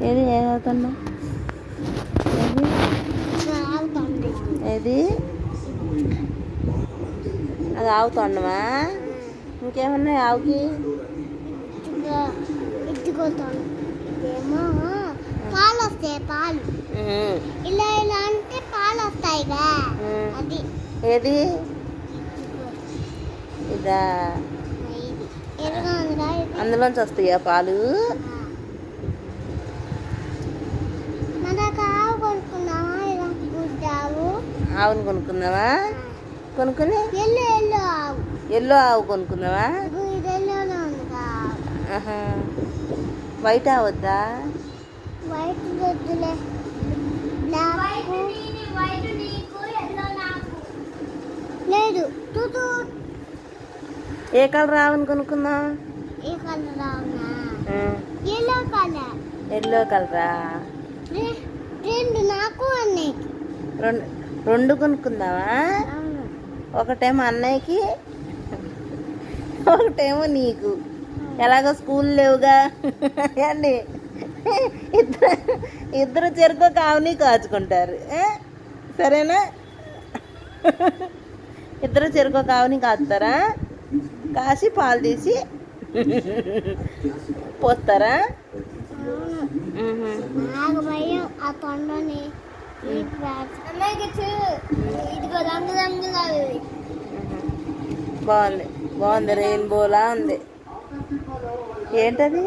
ఏది ఏ అవుతున్నా ఏది అది ఆవుతుండవా? ఇంకేమన్నాయి ఆవుకి? ఏమో పాలు వస్తాయి. పాలు ఇలా ఇలా అంటే పాలు వస్తాయిగా. అది ఏది ఇదా? అందులోంచి వస్తాయా పాలు? ఆవు కొనుక్కున్నావా? ఆవును కొనుక్కుందామా? కొనుక్కుని ఎల్లో ఎల్లో ఆవు, ఎల్లో ఆవు కొనుక్కుందామా? ఇది ఎల్లోనే ఉందిగా. వైట్ అవద్దా? వైట్ వద్దులే. లేదు తూతూ. ఏ కలర్ ఆవును కొనుక్కుందాం? ఏ కలర్ అవునా? Yellow colour. ఎల్లో కలరా? రెండు నాకు అన్నయ్యకి. రెండు కొనుక్కుందామా? ఒకటేమో అన్నయ్యకి, ఒకటేమో నీకు. ఎలాగో స్కూల్ లేవుగా అండి. ఇద్దరు చెరుకు కావుని కాచుకుంటారు. సరేనా? ఇద్దరు చెరుకు కావుని కాచుతారా? కాసి పాలు తీసి పోస్తారా? నాకు భయం ఆ తొండని. ఇదిగో రంగు రంగులా బాగుంది, బాగుంది. రెయిన్బోలా ఉంది. ఏంటది?